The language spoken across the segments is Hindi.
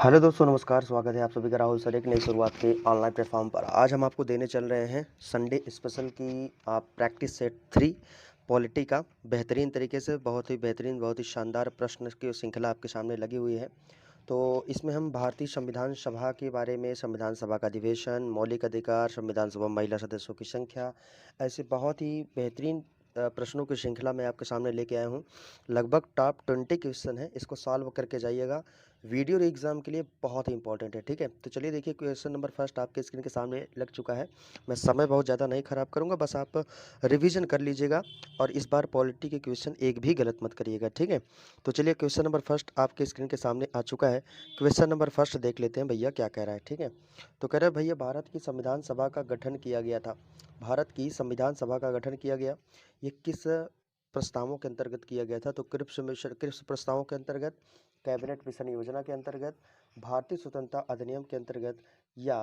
हेलो दोस्तों, नमस्कार। स्वागत है आप सभी का राहुल सर एक नई शुरुआत के ऑनलाइन प्लेटफॉर्म पर। आज हम आपको देने चल रहे हैं संडे स्पेशल की आप प्रैक्टिस सेट 3 पॉलिटी का बेहतरीन तरीके से, बहुत ही बेहतरीन, बहुत ही शानदार प्रश्न की श्रृंखला आपके सामने लगी हुई है। तो इसमें हम भारतीय संविधान सभा के बारे में, संविधान सभा का अधिवेशन, मौलिक अधिकार, संविधान सभा में महिला सदस्यों की संख्या, ऐसे बहुत ही बेहतरीन प्रश्नों की श्रृंखला मैं आपके सामने लेके आया हूँ। लगभग टॉप 20 क्वेश्चन है, इसको सॉल्व करके जाइएगा। वीडियो एग्जाम के लिए बहुत ही इंपॉर्टेंट है, ठीक है। तो चलिए देखिए, क्वेश्चन नंबर फर्स्ट आपके स्क्रीन के सामने लग चुका है। मैं समय बहुत ज़्यादा नहीं खराब करूँगा, बस आप रिवीजन कर लीजिएगा और इस बार पॉलिटी के क्वेश्चन एक भी गलत मत करिएगा, ठीक है। तो चलिए, क्वेश्चन नंबर फर्स्ट आपके स्क्रीन के सामने आ चुका है। क्वेश्चन नंबर फर्स्ट देख लेते हैं भैया क्या कह रहा है, ठीक है। तो कह रहा है भैया, भारत की संविधान सभा का गठन किया गया था। भारत की संविधान सभा का गठन किया गया, ये किस प्रस्तावों के अंतर्गत किया गया था? तो क्रिप्स प्रस्तावों के अंतर्गत, कैबिनेट मिशन योजना के अंतर्गत, भारतीय स्वतंत्रता अधिनियम के अंतर्गत, या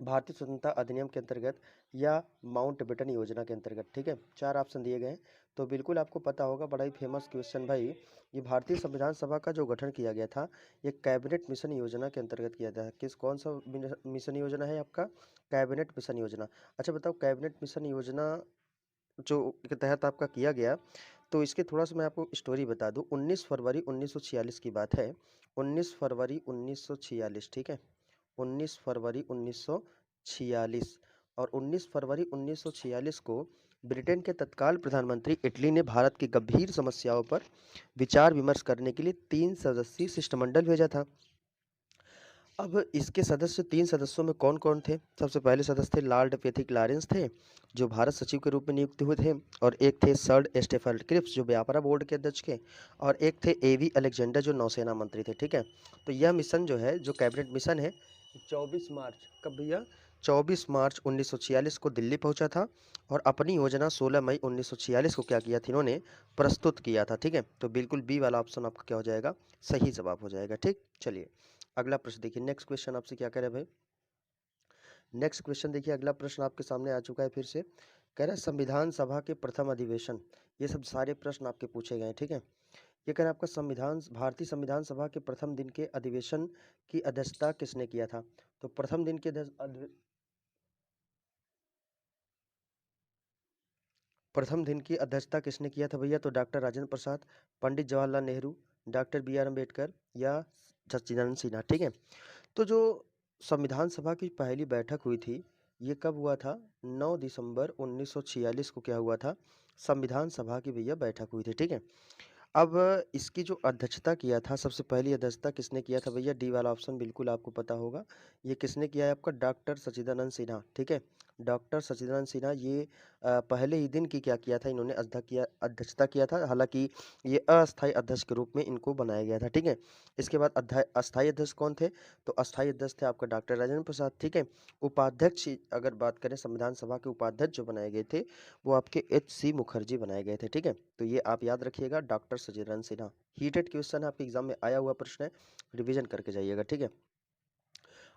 भारतीय स्वतंत्रता अधिनियम के अंतर्गत, या माउंटबेटन योजना के अंतर्गत, ठीक है। 4 ऑप्शन दिए गए हैं। तो बिल्कुल आपको पता होगा, बड़ा ही फेमस क्वेश्चन भाई। ये भारतीय संविधान सभा का जो गठन किया गया था, ये कैबिनेट मिशन योजना के अंतर्गत किया था। कौन सा मिशन योजना है आपका? कैबिनेट मिशन योजना। अच्छा बताओ, कैबिनेट मिशन योजना जो के तहत आपका किया गया, तो इसके थोड़ा-सा मैं आपको स्टोरी बता दूँ। 19 फरवरी 1946 की बात है। 19 फरवरी 1946, ठीक है। 19 फरवरी 1946, और 19 फरवरी 1946 को ब्रिटेन के तत्काल प्रधानमंत्री इटली ने भारत की गंभीर समस्याओं पर विचार विमर्श करने के लिए 3 सदस्यीय शिष्टमंडल भेजा था। अब इसके सदस्य 3 सदस्यों में कौन-कौन थे? सबसे पहले सदस्य थे लॉर्ड पेथिक लॉरेंस थे, जो भारत सचिव के रूप में नियुक्त हुए थे, और एक थे सर स्टेफन क्रिप्स, जो व्यापार बोर्ड के अध्यक्ष थे, और एक थे एवी अलेक्जेंडर, जो नौसेना मंत्री थे, ठीक है। तो यह मिशन जो है, जो कैबिनेट मिशन है, 24 मार्च, कब भैया? 24 मार्च 1946 को दिल्ली पहुंचा था, और अपनी योजना 16 मई 1946 को क्या किया था इन्होंने? प्रस्तुत किया था, ठीक है। तो बिल्कुल बी वाला ऑप्शन आपका क्या हो जाएगा? सही जवाब हो जाएगा, ठीक। चलिए अगला प्रश्न देखिए। नेक्स्ट क्वेश्चन आपसे क्या कह रहे हैं भाई? नेक्स्ट क्वेश्चन देखिए, अगला प्रश्न आपके सामने आ चुका है फिर से। कह रहा है संविधान सभा के प्रथम अधिवेशन। ये सब सारे प्रश्न आपके पूछे गए हैं, ठीक है। ये कह रहा है आपका भारतीय संविधान सभा के प्रथम दिन के अधिवेशन की अध्यक्षता किसने किया था? तो प्रथम दिन के प्रथम दिन की अध्यक्षता किसने किया था भैया? तो doctor Rajendra Prasad, Pandit Jawaharlal Nehru, doctor B R Ambedkar, या सच्चिदानंद सिन्हा, ठीक है। तो जो संविधान सभा की पहली बैठक हुई थी, ये कब हुआ था? 9 दिसंबर 1946 को क्या हुआ था? संविधान सभा की भैया बैठक हुई थी, ठीक है। अब इसकी जो अध्यक्षता किया था, सबसे पहली अध्यक्षता किसने किया था भैया? डी वाला ऑप्शन बिल्कुल आपको पता होगा। ये किसने किया है आपका? डॉक्टर सच्चिदानंद सिन्हा, ठीक है। डॉक्टर सच्चिदानंद सिन्हा, ये पहले ही दिन की क्या किया था इन्होंने? अध्यक्षता किया था। हालाँकि ये अस्थायी अध्यक्ष के रूप में इनको बनाया गया था, ठीक है। इसके बाद अस्थायी अध्यक्ष कौन थे? तो अस्थायी अध्यक्ष थे आपका डॉक्टर राजेंद्र प्रसाद, ठीक है। उपाध्यक्ष अगर बात करें, संविधान सभा के उपाध्यक्ष जो बनाए गए थे, वो आपके एच.सी. मुखर्जी बनाए गए थे, ठीक है। तो ये आप याद रखिएगा, डॉक्टर सच्चिदानंद सिन्हा। हीटेड क्वेश्चन है, आपके एग्जाम में आया हुआ प्रश्न है, रिवीजन करके जाइएगा, ठीक है।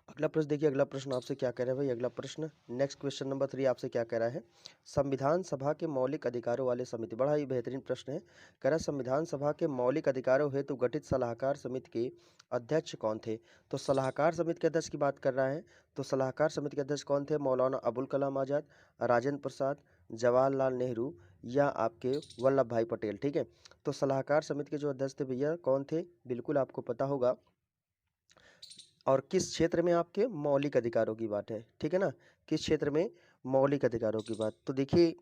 अगला प्रश्न देखिए, अगला प्रश्न आपसे क्या कह रहा है भाई? अगला प्रश्न, नेक्स्ट क्वेश्चन नंबर 3 आपसे क्या कह रहा है? संविधान सभा के मौलिक अधिकारों वाले समिति, बड़ा ही बेहतरीन प्रश्न है। कह रहा है संविधान सभा के मौलिक अधिकारों हेतु गठित सलाहकार समिति के अध्यक्ष कौन थे? तो सलाहकार समिति के अध्यक्ष की बात कर रहा है। तो सलाहकार समिति के अध्यक्ष कौन थे? मौलाना अबुल कलाम आज़ाद, राजेंद्र प्रसाद, जवाहरलाल नेहरू, या आपके वल्लभ भाई पटेल, ठीक है। तो सलाहकार समिति के जो अध्यक्ष थे भैया, कौन थे? बिल्कुल आपको पता होगा। और किस क्षेत्र में? आपके मौलिक अधिकारों की बात है, ठीक है ना। किस क्षेत्र में? मौलिक अधिकारों की बात। तो देखिए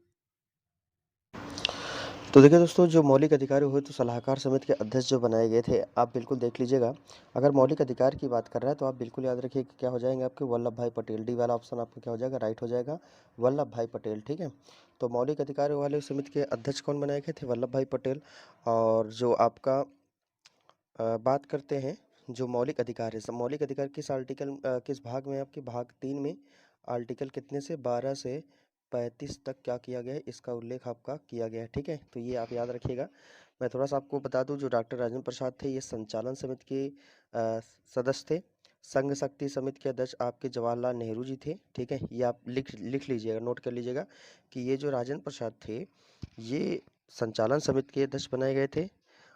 दोस्तों, जो मौलिक अधिकार हुए, तो सलाहकार समिति के अध्यक्ष जो बनाए गए थे, आप बिल्कुल देख लीजिएगा। अगर मौलिक अधिकार की बात कर रहा है, तो आप बिल्कुल याद रखिए कि क्या हो जाएंगे आपके? वल्लभ भाई पटेल। डी वाला ऑप्शन आपका क्या हो जाएगा? राइट हो जाएगा, वल्लभ भाई पटेल, ठीक है। तो मौलिक अधिकार वाले समिति के अध्यक्ष कौन बनाए गए थे? वल्लभ भाई पटेल। और जो आपका बात करते हैं, जो मौलिक अधिकार है, सब मौलिक अधिकार किस आर्टिकल किस भाग में है आपके? भाग 3 में। आर्टिकल कितने से? 12 से 35 तक क्या किया गया है? इसका उल्लेख आपका किया गया है, ठीक है। तो ये आप याद रखिएगा। मैं थोड़ा सा आपको बता दूं, जो डॉक्टर राजेंद्र प्रसाद थे, ये संचालन समिति के सदस्य थे। संघ शक्ति समिति के अध्यक्ष आपके जवाहरलाल नेहरू जी थे, ठीक है। ये आप लिख लिख लीजिएगा, नोट कर लीजिएगा कि ये जो राजेंद्र प्रसाद थे, ये संचालन समिति के अध्यक्ष बनाए गए थे।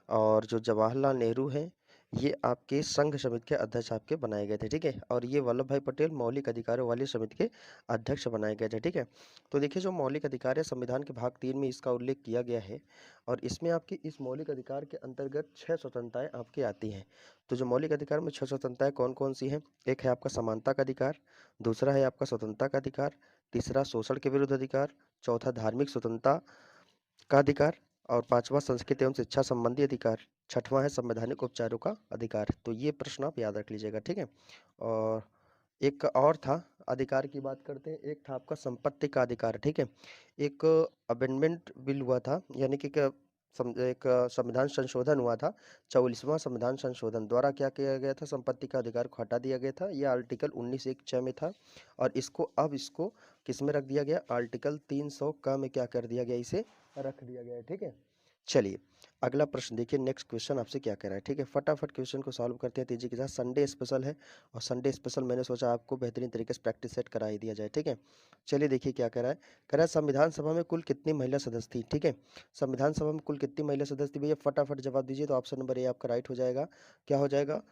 और जो जवाहरलाल नेहरू हैं, ये आपके संघ समिति के अध्यक्ष आपके बनाए गए थे, ठीक है। और ये वल्लभ भाई पटेल मौलिक अधिकारों वाली समिति के अध्यक्ष बनाए गए थे, ठीक है। तो देखिए जो मौलिक अधिकार है संविधान के भाग 3 में इसका उल्लेख किया गया है और इसमें आपकी इस मौलिक अधिकार के अंतर्गत 6 स्वतंत्रताएं आपकी आती हैं। तो जो मौलिक अधिकार में 6 स्वतंत्रताएं कौन कौन सी हैं? एक है आपका समानता का अधिकार, दूसरा है आपका स्वतंत्रता का अधिकार, तीसरा शोषण के विरुद्ध अधिकार, चौथा धार्मिक स्वतंत्रता का अधिकार और पांचवा संस्कृति एवं शिक्षा संबंधी अधिकार, छठवां है संवैधानिक उपचारों का अधिकार। तो ये प्रश्न आप याद रख लीजिएगा, ठीक है। और एक और था, अधिकार की बात करते हैं, एक था आपका संपत्ति का अधिकार, ठीक है। एक अमेंडमेंट बिल हुआ था, यानी कि एक संविधान संशोधन हुआ था, 44वां संविधान संशोधन द्वारा क्या किया गया था, संपत्ति का अधिकार को हटा दिया गया था। यह आर्टिकल 19(1)(6) में था और इसको किस में रख दिया गया, आर्टिकल 300 का में क्या कर दिया गया, इसे रख दिया गया है, ठीक है। चलिए अगला प्रश्न देखिए, नेक्स्ट क्वेश्चन आपसे क्या कह रहा है, ठीक है। फटाफट क्वेश्चन को सॉल्व करते हैं तेजी के साथ। संडे स्पेशल है और संडे स्पेशल मैंने सोचा आपको बेहतरीन तरीके से प्रैक्टिस सेट करा ही दिया जाए, ठीक है। चलिए देखिए क्या कह रहा है, कह रहा है संविधान सभा में कुल कितनी महिला सदस्य थी, ठीक है। संविधान सभा में कुल कितनी महिला सदस्य थी भैया, फटाफट जवाब दीजिए। तो ऑप्शन नंबर ए आपका राइट हो जाएगा। क्या हो जाएगा,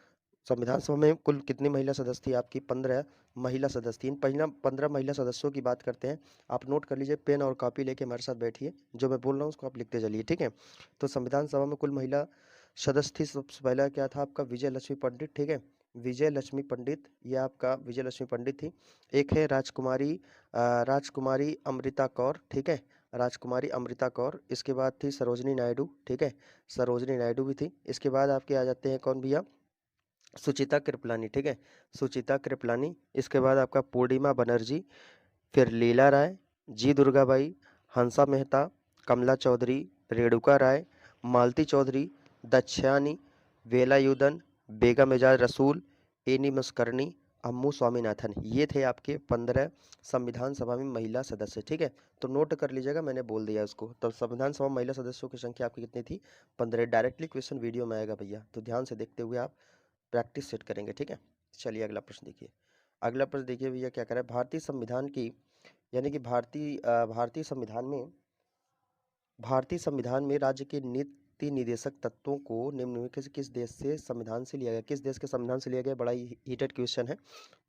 संविधान सभा में कुल कितनी महिला सदस्य थी, आपकी 15 महिला सदस्य थी। इन 15 महिला सदस्यों की बात करते हैं। आप नोट कर लीजिए, पेन और कॉपी लेके हमारे साथ बैठिए, जो मैं बोल रहा हूँ उसको आप लिखते चलिए, ठीक है। तो संविधान सभा में कुल महिला सदस्य थी, सबसे पहला क्या था आपका, विजय लक्ष्मी पंडित, ठीक है। विजय लक्ष्मी पंडित, ये आपका विजय लक्ष्मी पंडित थी। एक है राजकुमारी अमृता कौर, ठीक है, राजकुमारी अमृता कौर। इसके बाद थी सरोजनी नायडू, ठीक है, सरोजनी नायडू भी थी। इसके बाद आपके आ जाते हैं कौन भैया, सुचिता कृपलानी, ठीक है, सुचिता कृपलानी। इसके बाद आपका पूर्णिमा बनर्जी, फिर लीला राय, जी दुर्गाबाई, हंसा मेहता, कमला चौधरी, रेणुका राय, मालती चौधरी, दक्षानी, वेलायुधन, बेगम एजाज रसूल, एनी मस्करनी, अम्मू स्वामीनाथन। ये थे आपके 15 संविधान सभा में महिला सदस्य, ठीक है। तो नोट कर लीजिएगा, मैंने बोल दिया उसको। तो संविधान सभा में महिला सदस्यों की संख्या आपकी कितनी थी, 15। डायरेक्टली क्वेश्चन वीडियो में आएगा भैया, तो ध्यान से देखते हुए आप प्रैक्टिस सेट करेंगे, ठीक है। चलिए अगला प्रश्न देखिए। अगला प्रश्न देखिए भैया क्या कह रहा है, भारतीय संविधान की, यानी कि भारतीय संविधान में राज्य के नीति निर्देशक तत्वों को निम्नलिखित किस देश से संविधान से लिया गया, किस देश के संविधान से लिया गया, बड़ा ही हीटेड क्वेश्चन है।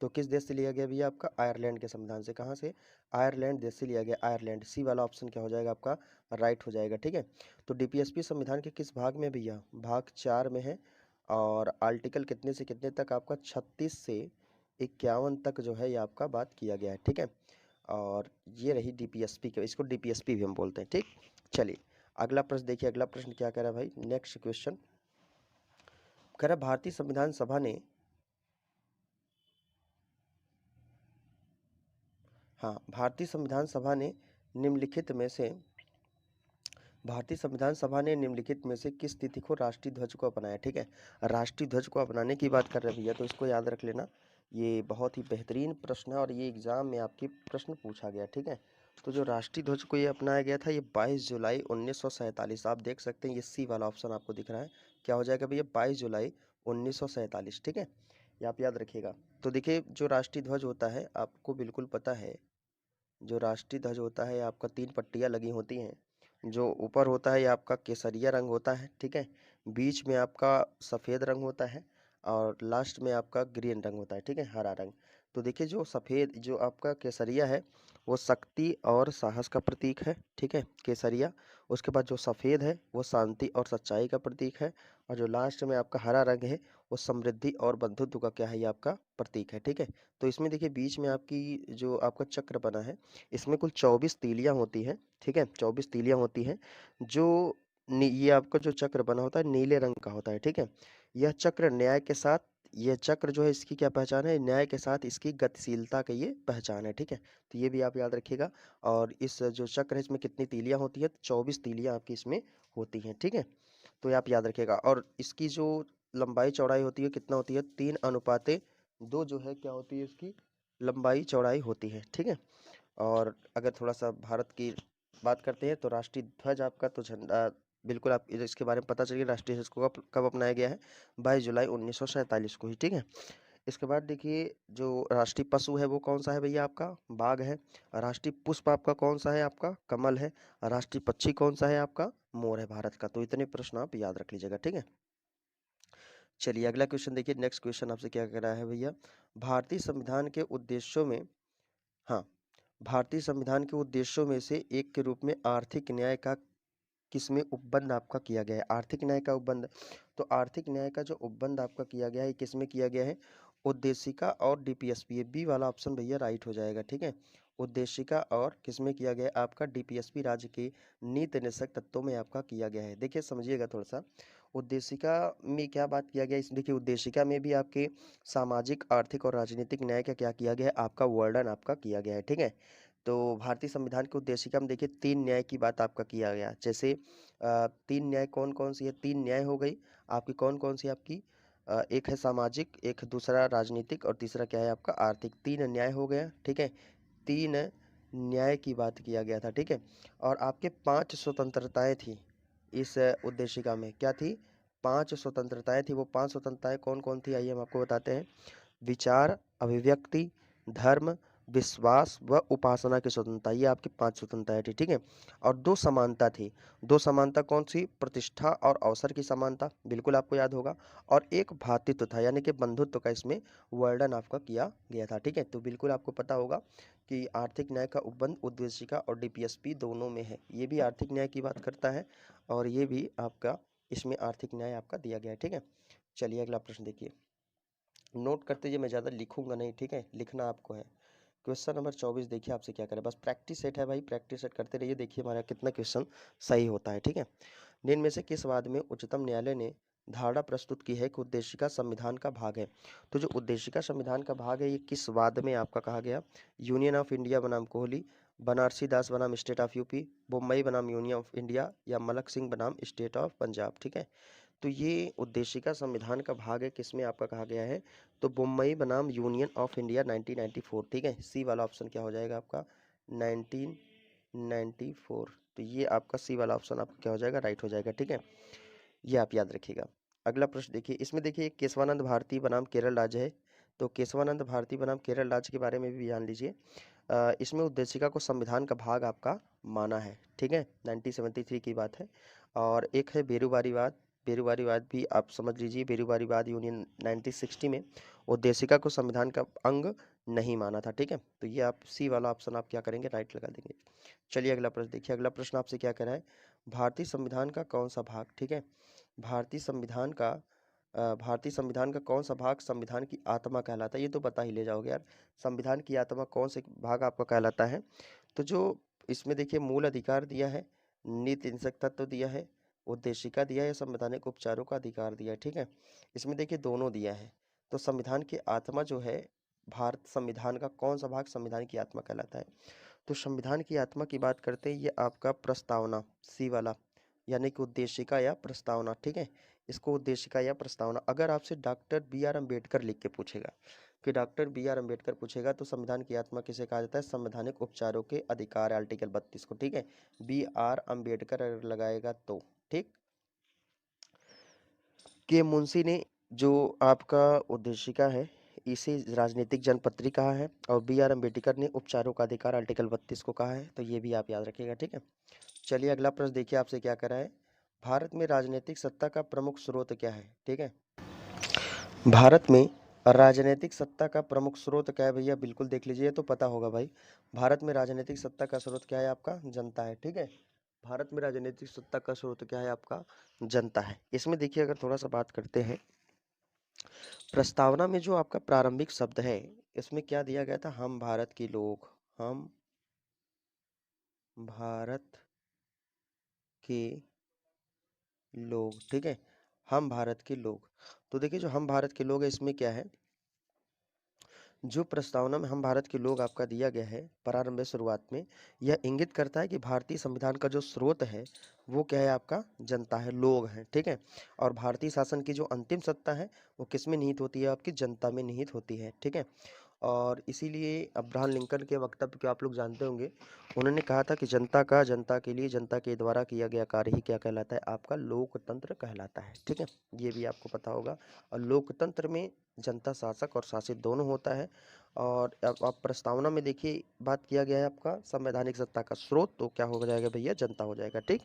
तो किस देश से लिया गया भैया, आपका आयरलैंड के संविधान से। कहाँ से, आयरलैंड देश से लिया गया, आयरलैंड। सी वाला ऑप्शन क्या हो जाएगा आपका, राइट हो जाएगा, ठीक है। तो डीपीएसपी संविधान के किस भाग में भैया, भाग 4 में है। और आर्टिकल कितने से कितने तक आपका, 36 से 51 तक जो है ये आपका बात किया गया है, ठीक है। और ये रही डीपीएसपी के, इसको डीपीएसपी भी हम बोलते हैं, ठीक। चलिए अगला प्रश्न देखिए, अगला प्रश्न क्या कह रहा है भाई, नेक्स्ट क्वेश्चन कह रहा है भारतीय संविधान सभा ने, हाँ, भारतीय संविधान सभा ने निम्नलिखित में से किस तिथि को राष्ट्रीय ध्वज को अपनाया, ठीक है। राष्ट्रीय ध्वज को अपनाने की बात कर रहे हैं भैया, तो इसको याद रख लेना। ये बहुत ही बेहतरीन प्रश्न है और ये एग्जाम में आपके प्रश्न पूछा गया, ठीक है। तो जो राष्ट्रीय ध्वज को ये अपनाया गया था, ये 22 जुलाई 1947, आप देख सकते हैं, ये सी वाला ऑप्शन आपको दिख रहा है। क्या हो जाएगा भैया, 22 जुलाई 1947, ठीक है, ये आप याद रखिएगा। तो देखिए जो राष्ट्रीय ध्वज होता है, आपको बिल्कुल पता है, जो राष्ट्रीय ध्वज होता है आपका 3 पट्टियाँ लगी होती हैं। जो ऊपर होता है ये आपका केसरिया रंग होता है, ठीक है, बीच में आपका सफ़ेद रंग होता है और लास्ट में आपका ग्रीन रंग होता है, ठीक है, हरा रंग। तो देखिए जो सफ़ेद, जो आपका केसरिया है वो शक्ति और साहस का प्रतीक है, ठीक है, केसरिया। उसके बाद जो सफ़ेद है वो शांति और सच्चाई का प्रतीक है और जो लास्ट में आपका हरा रंग है वो समृद्धि और बंधुत्व का क्या है, ये आपका प्रतीक है, ठीक है। तो इसमें देखिए बीच में आपकी जो आपका चक्र बना है, इसमें कुल 24 तीलियां होती हैं, ठीक है, 24 तीलियां होती हैं। जो ये आपका जो चक्र बना होता है नीले रंग का होता है, ठीक है। यह चक्र न्याय के साथ, यह चक्र जो है इसकी क्या पहचान है, न्याय के साथ इसकी गतिशीलता का ये पहचान है, ठीक है। तो ये भी आप याद रखिएगा। और इस जो चक्र है इसमें कितनी तीलियां होती है, 24 तीलियां आपकी इसमें होती हैं, ठीक है। तो ये आप याद रखिएगा। और इसकी जो लंबाई चौड़ाई होती है कितना होती है, 3:2 जो है क्या होती है, इसकी लंबाई चौड़ाई होती है, ठीक है। और अगर थोड़ा सा भारत की बात करते हैं तो राष्ट्रीय ध्वज आपका, तो झंडा बिल्कुल आप इसके बारे में पता चलिए, राष्ट्रीय ध्वज को कब अपनाया गया है, 22 जुलाई 1947 को ही, ठीक है। इसके बाद देखिए जो राष्ट्रीय पशु है वो कौन सा है भैया, आपका बाघ है। राष्ट्रीय पुष्प आपका कौन सा है, आपका कमल है। राष्ट्रीय पक्षी कौन सा है, आपका मोर है भारत का। तो इतने प्रश्न आप याद रख लीजिएगा, ठीक है। चलिए अगला क्वेश्चन देखिए, नेक्स्ट क्वेश्चन आपसे क्या कह रहा है भैया, भारतीय संविधान के उद्देश्यों में, हाँ, भारतीय संविधान के उद्देश्यों में से एक के रूप में आर्थिक न्याय का किसमें उपबंध आपका किया गया है? आर्थिक न्याय का उपबंध, तो आर्थिक न्याय का जो उपबंध आपका किया गया है किसमें किया गया है? उद्देशिका और डीपीएसपी, ये बी वाला ऑप्शन भैया राइट हो जाएगा, ठीक है। उद्देशिका और किसमें किया गया है? आपका डीपीएसपी राज्य के नीति निर्देशक तत्वों में आपका किया गया है। देखिए समझिएगा थोड़ा सा, उद्देशिका में क्या बात किया गया है, इस देखिए उद्देशिका में भी आपके सामाजिक, आर्थिक और राजनीतिक न्याय का क्या किया गया है? आपका वर्णन आपका किया गया है, ठीक है। तो भारतीय संविधान के उद्देशिका में देखिए 3 न्याय की बात आपका किया गया। जैसे 3 न्याय कौन-कौन सी है? 3 न्याय हो गई आपकी, कौन-कौन सी आपकी? एक है सामाजिक, एक दूसरा राजनीतिक और तीसरा क्या है आपका? आर्थिक। 3 न्याय हो गया, ठीक है। 3 न्याय की बात किया गया था, ठीक है। और आपके 5 स्वतंत्रताएँ थी इस उद्देशिका में। क्या थी? 5 स्वतंत्रताएँ थी। वो 5 स्वतंत्रताएँ कौन-कौन थी? आइए हम आपको बताते हैं। विचार, अभिव्यक्ति, धर्म, विश्वास व उपासना की स्वतंत्रता, ये आपकी 5 स्वतंत्रताएँ थी, ठीक है। और 2 समानता थी। 2 समानता कौन सी? प्रतिष्ठा और अवसर की समानता, बिल्कुल आपको याद होगा। और एक भ्रातृत्व था, यानी कि बंधुत्व का इसमें वर्णन आपका किया गया था, ठीक है। तो बिल्कुल आपको पता होगा कि आर्थिक न्याय का उपबंध उद्देशिका और डीपीएसपी दोनों में है। ये भी आर्थिक न्याय की बात करता है और ये भी आपका इसमें आर्थिक न्याय आपका दिया गया है, ठीक है। चलिए अगला प्रश्न देखिए, नोट करते जाइए, मैं ज़्यादा लिखूंगा नहीं, ठीक है, लिखना आपको है। क्वेश्चन नंबर 24 देखिए आपसे क्या करें, बस प्रैक्टिस सेट है भाई, प्रैक्टिस सेट करते रहिए, देखिए हमारा कितना क्वेश्चन सही होता है, ठीक है। निम्न में से किस वाद में उच्चतम न्यायालय ने धारणा प्रस्तुत की है कि उद्देशिका संविधान का भाग है? तो जो उद्देशिका संविधान का भाग है ये किस वाद में आपका कहा गया? यूनियन ऑफ इंडिया बनाम कोहली, बनारसी दास बनाम स्टेट ऑफ यूपी, मुंबई बनाम यूनियन ऑफ इंडिया, या मलक सिंह बनाम स्टेट ऑफ पंजाब, ठीक है। तो ये उद्देशिका संविधान का भाग है, किसमें आपका कहा गया है? तो मुंबई बनाम यूनियन ऑफ इंडिया 1994, ठीक है। सी वाला ऑप्शन क्या हो जाएगा आपका? 1994। तो ये आपका सी वाला ऑप्शन आपका क्या हो जाएगा? राइट हो जाएगा, ठीक है। ये आप याद रखिएगा। अगला प्रश्न देखिए, इसमें देखिए केशवानंद भारती बनाम केरल राज्य है। तो केशवानंद भारती बनाम केरल राज्य के बारे में भी जान लीजिए। इसमें उद्देशिका को संविधान का भाग आपका माना है, ठीक है। 1973 की बात है। और एक है बेरुवारीवाद, बेरुवारीवाद भी आप समझ लीजिए, बेरुवारीवाद यूनियन 1960 में उद्देशिका को संविधान का अंग नहीं माना था, ठीक है। तो ये आप सी वाला ऑप्शन आप क्या करेंगे? राइट लगा देंगे। चलिए अगला प्रश्न देखिए, अगला प्रश्न आपसे क्या कह रहा है, भारतीय संविधान का कौन सा भाग, ठीक है, भारतीय संविधान का भारतीय संविधान का कौन सा भाग संविधान की आत्मा कहलाता है? ये तो बता ही ले जाओगे यार, संविधान की आत्मा कौन से भाग आपका कहलाता है? तो जो इसमें देखिए मूल अधिकार दिया है, नीति निषेध तत्व दिया है, उद्देशिका दिया है, संवैधानिक उपचारों का अधिकार दिया है, ठीक है। इसमें देखिए दोनों दिया है। तो संविधान की आत्मा जो है, भारत संविधान का कौन सा भाग संविधान की आत्मा कहलाता है? तो संविधान की आत्मा की बात करते हैं, ये आपका प्रस्तावना, सी वाला, यानी कि उद्देशिका या प्रस्तावना, ठीक है। इसको उद्देशिका या प्रस्तावना, अगर आपसे डॉक्टर बी आर अम्बेडकर लिख के पूछेगा, कि डॉक्टर बी आर अम्बेडकर पूछेगा तो संविधान की आत्मा किसे कहा जाता है? संवैधानिक उपचारों के अधिकार, आर्टिकल 32 को, ठीक है। बी आर अम्बेडकर अगर लगाएगा तो, ठीक। के मुंशी ने जो आपका उद्देशिका है इसे राजनीतिक जनपत्री कहा है, और बी आर अम्बेडकर ने उपचारों का अधिकार आर्टिकल 32 को कहा है। तो ये भी आप याद रखिएगा, ठीक है। चलिए अगला प्रश्न देखिए आपसे क्या करा है, भारत में राजनीतिक सत्ता का प्रमुख स्रोत क्या है, ठीक है। भारत में राजनीतिक सत्ता का प्रमुख स्रोत क्या है भैया? बिल्कुल देख लीजिए, ये तो पता होगा भाई। भारत में राजनीतिक सत्ता का स्रोत क्या है आपका? जनता है, ठीक है। भारत में राजनीतिक सत्ता का स्रोत क्या है आपका? जनता है। इसमें देखिए अगर थोड़ा सा बात करते हैं, प्रस्तावना में जो आपका प्रारंभिक शब्द है इसमें क्या दिया गया था? हम भारत के लोग, हम भारत के लोग, ठीक है, हम भारत के लोग। तो देखिए जो हम भारत के लोग है इसमें क्या है, जो प्रस्तावना में हम भारत के लोग आपका दिया गया है प्रारंभ में शुरुआत में, यह इंगित करता है कि भारतीय संविधान का जो स्रोत है वो क्या है आपका? जनता है, लोग हैं, ठीक है। और भारतीय शासन की जो अंतिम सत्ता है वो किस में निहित होती है? आपकी जनता में निहित होती है, ठीक है। और इसीलिए अब्राहम लिंकन के वक्तव्य को आप लोग जानते होंगे, उन्होंने कहा था कि जनता का, जनता के लिए, जनता के द्वारा किया गया कार्य ही क्या कहलाता है? आपका लोकतंत्र कहलाता है, ठीक है। ये भी आपको पता होगा। और लोकतंत्र में जनता शासक और शासित दोनों होता है। और अब आप प्रस्तावना में देखिए बात किया गया है आपका संवैधानिक सत्ता का स्रोत, तो क्या हो जाएगा भैया? जनता हो जाएगा, ठीक।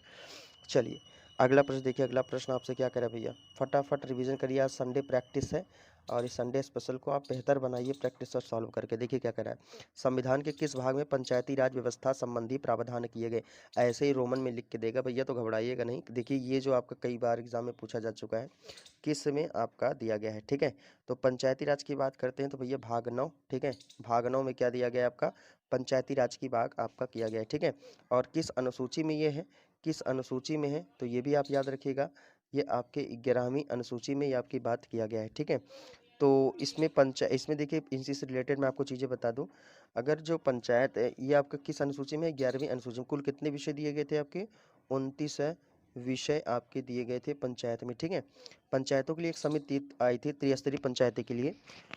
चलिए अगला प्रश्न देखिए, अगला प्रश्न आपसे क्या कह रहा है भैया, फटाफट रिवीजन करिए, आज संडे प्रैक्टिस है और इस संडे स्पेशल को आप बेहतर बनाइए प्रैक्टिस और सॉल्व करके। देखिए क्या कह रहा है, संविधान के किस भाग में पंचायती राज व्यवस्था संबंधी प्रावधान किए गए। ऐसे ही रोमन में लिख के देगा भैया, तो घबराइएगा नहीं। देखिए ये जो आपका कई बार एग्जाम में पूछा जा चुका है, किस में आपका दिया गया है, ठीक है। तो पंचायती राज की बात करते हैं तो भैया भाग 9, ठीक है, भाग 9 में क्या दिया गया है आपका, पंचायती राज की भाग आपका किया गया है, ठीक है। और किस अनुसूची में ये है, किस अनुसूची में है, तो ये भी आप याद रखिएगा, ये आपके 11वीं अनुसूची में ये आपकी बात किया गया है, ठीक है। तो इसमें देखिए, इसी से रिलेटेड मैं आपको चीज़ें बता दूं, अगर जो पंचायत है ये आपका किस अनुसूची में है, 11वीं अनुसूची में। कुल कितने विषय दिए गए थे आपके, 29 विषय आपके दिए गए थे पंचायत में, ठीक है। पंचायतों के लिए एक समिति आई थी त्रिस्तरीय पंचायती के लिए,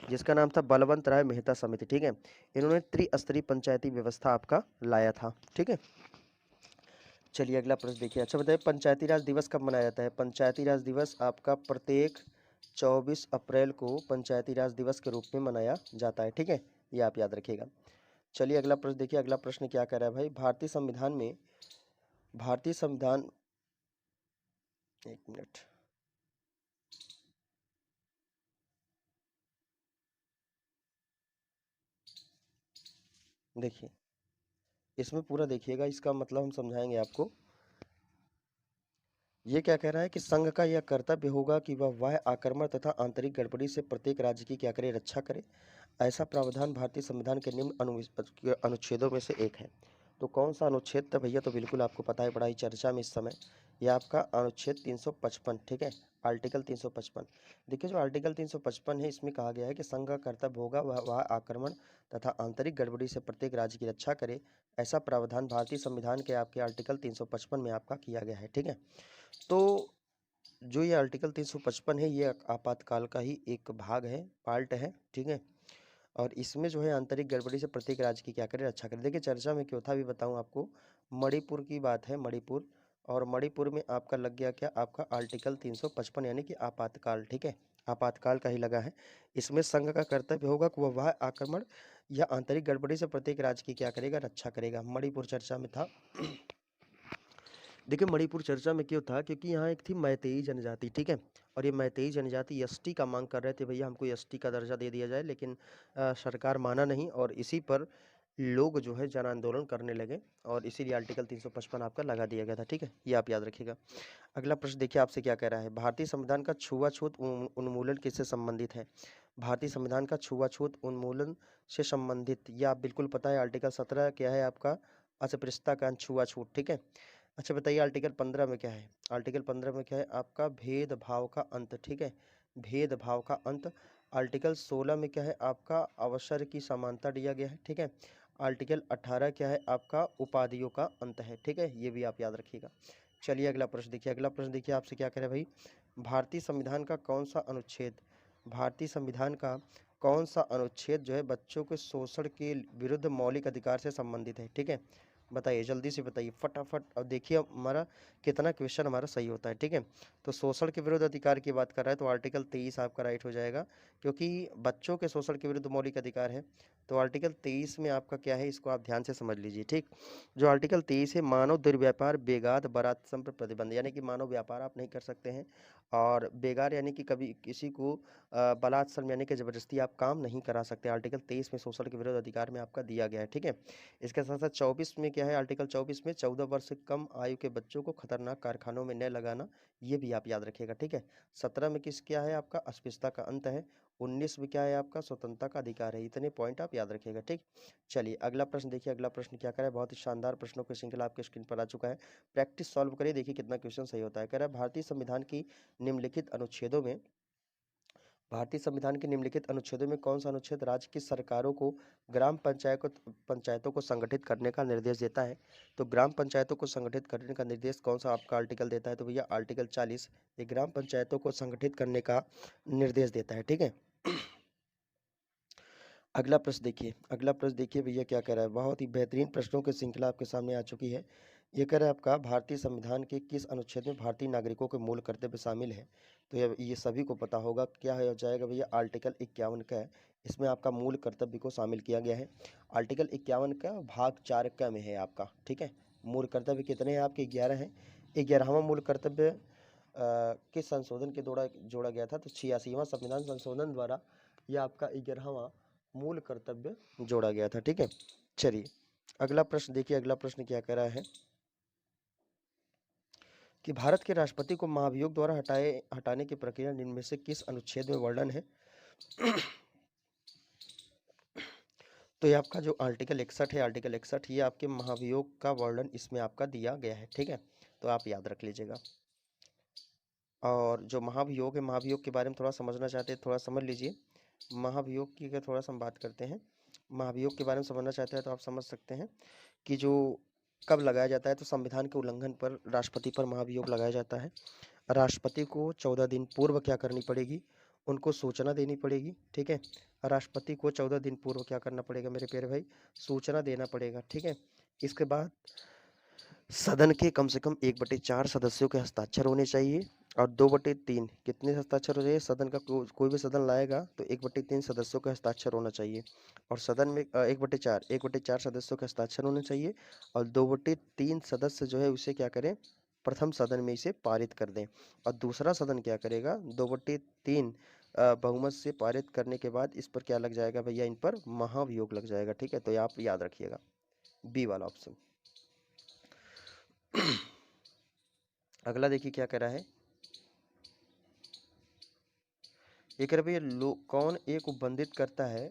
जिसका नाम था बलवंत राय मेहता समिति, ठीक है। इन्होंने त्रिस्तरीय पंचायती व्यवस्था आपका लाया था, ठीक है। चलिए अगला प्रश्न देखिए, अच्छा बताइए पंचायती राज दिवस कब मनाया जाता है। पंचायती राज दिवस आपका प्रत्येक 24 अप्रैल को पंचायती राज दिवस के रूप में मनाया जाता है, ठीक है, ये आप याद रखिएगा। चलिए अगला प्रश्न देखिए, अगला प्रश्न क्या कह रहा है भाई, भारतीय संविधान में, भारतीय संविधान, एक मिनट, देखिए इसमें पूरा देखिएगा, इसका मतलब हम समझाएंगे आपको। ये क्या कह रहा है कि संघ का यह कर्तव्य होगा कि वह आक्रमण तथा आंतरिक गड़बड़ी से प्रत्येक राज्य की क्या करे, रक्षा करे। ऐसा प्रावधान भारतीय संविधान के निम्न अनुच्छेदों में से एक है। तो कौन सा अनुच्छेद था भैया, तो बिल्कुल आपको पता है, बड़ा ही चर्चा में इस समय, यह आपका अनुच्छेद 355, ठीक है, आर्टिकल 355। देखिए जो आर्टिकल 355 है, इसमें कहा गया है कि संघ का कर्तव्य होगा वह आक्रमण तथा आंतरिक गड़बड़ी से प्रत्येक राज्य की रक्षा करे। ऐसा प्रावधान भारतीय संविधान के आपके आर्टिकल 355 में आपका किया गया है, ठीक है। तो जो ये आर्टिकल 355 है, ये आपातकाल का ही एक भाग है, पार्ट है, ठीक है। और इसमें जो है आंतरिक गड़बड़ी से प्रत्येक राज्य की क्या करे, रक्षा करे। देखिए चर्चा में क्यों था अभी बताऊं आपको, मणिपुर की बात है, मणिपुर, और मणिपुर में आपका लग गया क्या, आपका आर्टिकल 355 यानी कि आपातकाल, ठीक है, आपातकाल का ही लगा है। इसमें संघ का कर्तव्य होगा कि वह आक्रमण या आंतरिक गड़बड़ी से प्रत्येक राज्य की क्या करेगा, रक्षा करेगा। मणिपुर चर्चा में था। देखिए मणिपुर चर्चा में क्यों था, क्योंकि यहाँ एक थी मैतेई जनजाति, ठीक है, और ये मैतेई जनजाति एसटी का मांग कर रहे थे, भैया हमको एसटी का दर्जा दे दिया जाए, लेकिन सरकार माना नहीं, और इसी पर लोग जो है जन आंदोलन करने लगे, और इसीलिए आर्टिकल 355 आपका लगा दिया गया था, ठीक है, ये आप याद रखिएगा। अगला प्रश्न देखिए आपसे क्या कह रहा है, भारतीय संविधान का छुआछूत उन्मूलन किससे संबंधित है। भारतीय संविधान का छुआछूत उन्मूलन से संबंधित, ये आप बिल्कुल पता है, आर्टिकल 17 क्या है आपका, अस्पृश्यता का छुआछूत, ठीक है। अच्छा बताइए आर्टिकल 15 में क्या है, आर्टिकल 15 में क्या है आपका, भेदभाव का अंत, ठीक है, भेदभाव का अंत। आर्टिकल 16 में क्या है आपका, अवसर की समानता दिया गया है, ठीक है। आर्टिकल 18 क्या है आपका, उपाधियों का अंत है, ठीक है, ये भी आप याद रखिएगा। चलिए अगला प्रश्न देखिए, अगला प्रश्न देखिए आपसे क्या कह रहे हैं भाई, भारतीय संविधान का कौन सा अनुच्छेद, भारतीय संविधान का कौन सा अनुच्छेद जो है बच्चों के शोषण के विरुद्ध मौलिक अधिकार से संबंधित है, ठीक है, बताइए जल्दी से बताइए फटाफट। अब देखिए हमारा कितना क्वेश्चन हमारा सही होता है, ठीक है। तो शोषण के विरुद्ध अधिकार की बात कर रहा है, तो आर्टिकल 23 आपका राइट हो जाएगा, क्योंकि बच्चों के शोषण के विरुद्ध मौलिक अधिकार है। तो आर्टिकल 23 में आपका क्या है, इसको आप ध्यान से समझ लीजिए, ठीक। जो आर्टिकल 23 है, मानव दुर्व्यापार बेगार बारात पर प्रतिबंध, यानी कि मानव व्यापार आप नहीं कर सकते हैं, और बेगार यानी कि कभी किसी को बलात्संग यानी कि जबरदस्ती आप काम नहीं करा सकते। आर्टिकल 23 में शोषण के विरुद्ध अधिकार में आपका दिया गया है, ठीक है। इसके साथ साथ 24 में क्या है, आर्टिकल 24 में 14 वर्ष से कम आयु के बच्चों को खतरनाक कारखानों में न लगाना, ये भी आप याद रखिएगा, ठीक है। 17 में किस क्या है आपका, अस्पृश्यता का अंत है। 19 में क्या है आपका, स्वतंत्रता का अधिकार है। इतने पॉइंट आप याद रखिएगा, ठीक। चलिए अगला प्रश्न देखिए, अगला प्रश्न क्या कह रहा है, बहुत ही शानदार प्रश्नों की श्रृंखला आपके स्क्रीन पर आ चुका है, प्रैक्टिस सॉल्व करिए, देखिए कितना क्वेश्चन सही होता है। कह रहा है भारतीय संविधान की निम्नलिखित अनुच्छेदों में, भारतीय संविधान के निम्नलिखित अनुच्छेदों में कौन सा अनुच्छेद राज्य की सरकारों को ग्राम पंचायतों को संगठित करने का निर्देश देता है। तो ग्राम पंचायतों को संगठित करने का निर्देश कौन सा आपका आर्टिकल देता है, तो भैया आर्टिकल 40 ये ग्राम पंचायतों को संगठित करने का निर्देश देता है, ठीक है। अगला प्रश्न देखिए, अगला प्रश्न देखिए भैया क्या कह रहा है, बहुत ही बेहतरीन प्रश्नों की श्रृंखला आपके सामने आ चुकी है। ये कह रहा है आपका भारतीय संविधान के किस अनुच्छेद में भारतीय नागरिकों के मूल कर्तव्य शामिल है। तो ये सभी को पता होगा, क्या हो जाएगा भैया, आर्टिकल 51 का है, इसमें आपका मूल कर्तव्य को शामिल किया गया है। आर्टिकल 51 का भाग 4 का में है आपका, ठीक है। मूल कर्तव्य कितने हैं आपके, 11 हैं। 11वां मूल कर्तव्य किस संशोधन के द्वारा जोड़ा गया था? तो 86वां संविधान संशोधन द्वारा यह आपका 11वां मूल कर्तव्य जोड़ा गया था। ठीक है, चलिए अगला प्रश्न देखिए। अगला प्रश्न क्या कह रहा है कि भारत के राष्ट्रपति को महाभियोग द्वारा हटाने की प्रक्रिया निम्न में से किस अनुच्छेद में वर्णन है? तो ये आपका जो आर्टिकल 61 है, आर्टिकल 61 ये आपके महाभियोग का वर्णन इसमें आपका दिया गया है। ठीक है, तो आप याद रख लीजिएगा। और जो महाभियोग है, महाभियोग के बारे में थोड़ा समझना चाहते हैं, थोड़ा समझ लीजिए। महाभियोग की अगर थोड़ा सा हम बात करते हैं, महाभियोग के बारे में समझना चाहते हैं तो आप समझ सकते हैं कि जो कब लगाया जाता है, तो संविधान के उल्लंघन पर राष्ट्रपति पर महाभियोग लगाया जाता है। राष्ट्रपति को 14 दिन पूर्व क्या करनी पड़ेगी? उनको सूचना देनी पड़ेगी। ठीक है, राष्ट्रपति को 14 दिन पूर्व क्या करना पड़ेगा मेरे प्यारे भाई? सूचना देना पड़ेगा। ठीक है, इसके बाद सदन के कम से कम 1/4 सदस्यों के हस्ताक्षर होने चाहिए और 2/3 कितने हस्ताक्षर हो जाइए? सदन का कोई भी सदन लाएगा तो 1/3 सदस्यों का हस्ताक्षर होना चाहिए। और सदन में 1/4 सदस्यों के हस्ताक्षर होने चाहिए और 2/3 सदस्य जो है उसे क्या करें? प्रथम सदन में इसे पारित कर दें। और दूसरा सदन क्या करेगा? 2/3 बहुमत से पारित करने के बाद इस पर क्या लग जाएगा भैया? इन पर महाभियोग लग जाएगा। ठीक है, तो ये आप याद रखिएगा, बी वाला ऑप्शन। अगला देखिए क्या कह रहा है, ये कह रहा भैया कौन एक उपबंधित करता है?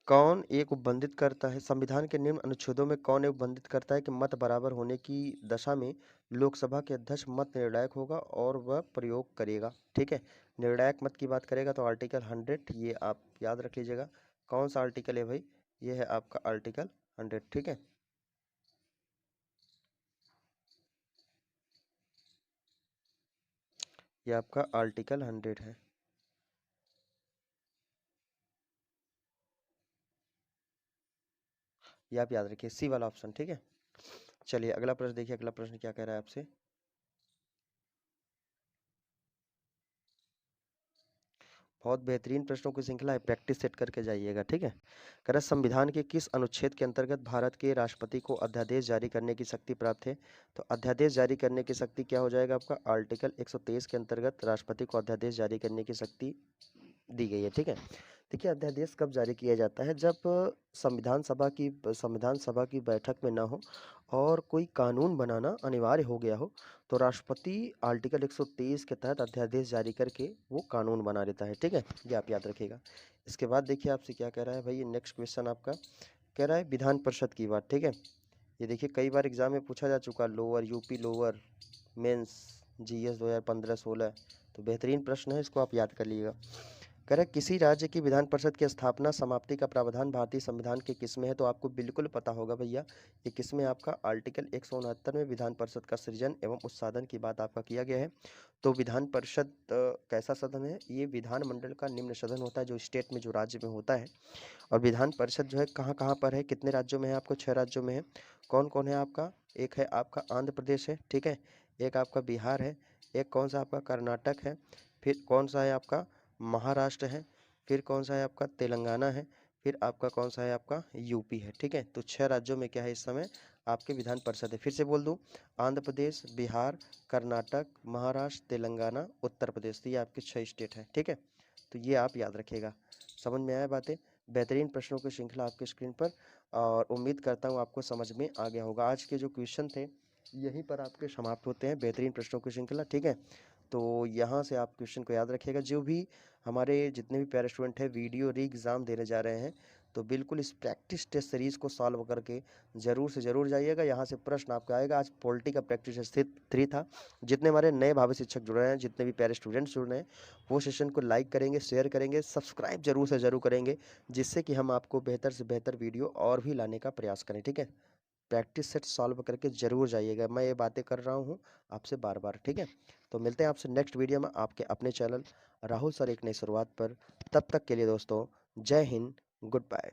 कौन एक उपबंधित करता है? संविधान के निम्न अनुच्छेदों में कौन एक उपबंधित करता है कि मत बराबर होने की दशा में लोकसभा के अध्यक्ष मत निर्णायक होगा और वह प्रयोग करेगा? ठीक है, निर्णायक मत की बात करेगा तो आर्टिकल 100 ये आप याद रख लीजिएगा। कौन सा आर्टिकल है भाई? ये है आपका आर्टिकल 100। ठीक है, ये आपका आर्टिकल 100 है। ये आप याद रखिए, सी वाला ऑप्शन। ठीक है, चलिए अगला प्रश्न देखिए। अगला प्रश्न क्या कह रहा है आपसे? बहुत बेहतरीन प्रश्नों की श्रृंखला है, प्रैक्टिस सेट करके जाइएगा। ठीक है, कह रहा है संविधान के किस अनुच्छेद के अंतर्गत भारत के राष्ट्रपति को अध्यादेश जारी करने की शक्ति प्राप्त है? तो अध्यादेश जारी करने की शक्ति क्या हो जाएगा आपका? आर्टिकल 123 के अंतर्गत राष्ट्रपति को अध्यादेश जारी करने की शक्ति दी गई है। ठीक है, देखिए अध्यादेश कब जारी किया जाता है? जब संविधान सभा की बैठक में ना हो और कोई कानून बनाना अनिवार्य हो गया हो तो राष्ट्रपति आर्टिकल 123 के तहत अध्यादेश जारी करके वो कानून बना देता है। ठीक है, ये आप याद रखिएगा। इसके बाद देखिए आपसे क्या कह रहा है भाई, नेक्स्ट क्वेश्चन आपका कह रहा है विधान परिषद की बात। ठीक है, ये देखिए कई बार एग्जाम में पूछा जा चुका, lower UP lower mains GS 2015-16, तो बेहतरीन प्रश्न है, इसको आप याद कर लीजिएगा। कह रहा है किसी राज्य की विधान परिषद की स्थापना समाप्ति का प्रावधान भारतीय संविधान के किस में है? तो आपको बिल्कुल पता होगा भैया, ये किस में? आपका आर्टिकल 169 में विधान परिषद का सृजन एवं उत्साधन की बात आपका किया गया है। तो विधान परिषद कैसा सदन है? ये विधानमंडल का निम्न सदन होता है जो स्टेट में, जो राज्य में होता है। और विधान परिषद जो है कहाँ कहाँ पर है, कितने राज्यों में है? आपको 6 राज्यों में है। कौन कौन है आपका? एक है आपका आंध्र प्रदेश है। ठीक है, एक आपका बिहार है, एक कौन सा आपका कर्नाटक है, फिर कौन सा है आपका महाराष्ट्र है, फिर कौन सा है आपका तेलंगाना है, फिर आपका कौन सा है आपका यूपी है। ठीक है, तो 6 राज्यों में क्या है इस समय आपके विधान परिषद है। फिर से बोल दूं, आंध्र प्रदेश, बिहार, कर्नाटक, महाराष्ट्र, तेलंगाना, उत्तर प्रदेश, तो ये आपके 6 स्टेट हैं। ठीक है, तो ये आप याद रखिएगा। समझ में आया बातें? बेहतरीन प्रश्नों की श्रृंखला आपके स्क्रीन पर, और उम्मीद करता हूँ आपको समझ में आ गया होगा। आज के जो क्वेश्चन थे यहीं पर आपके समाप्त होते हैं, बेहतरीन प्रश्नों की श्रृंखला। ठीक है, तो यहाँ से आप क्वेश्चन को याद रखिएगा। जो भी हमारे जितने भी प्यारे स्टूडेंट हैं वीडियो री एग्ज़ाम देने जा रहे हैं तो बिल्कुल इस प्रैक्टिस टेस्ट सीरीज़ को सॉल्व करके ज़रूर से ज़रूर जाइएगा। यहाँ से प्रश्न आपका आएगा। आज पॉलिटी का प्रैक्टिस टेस्ट 3 था। जितने हमारे नए भावी शिक्षक जुड़ रहे हैं, जितने भी प्यारे स्टूडेंट्स जुड़ रहे हैं, वो सेशन को लाइक करेंगे, शेयर करेंगे, सब्सक्राइब जरूर से ज़रूर करेंगे, जिससे कि हम आपको बेहतर से बेहतर वीडियो और भी लाने का प्रयास करें। ठीक है, प्रैक्टिस सेट सॉल्व करके ज़रूर जाइएगा। मैं ये बातें कर रहा हूँ आपसे बार बार। ठीक है, तो मिलते हैं आपसे नेक्स्ट वीडियो में आपके अपने चैनल राहुल सर एक नई शुरुआत पर। तब तक के लिए दोस्तों, जय हिंद, गुड बाय।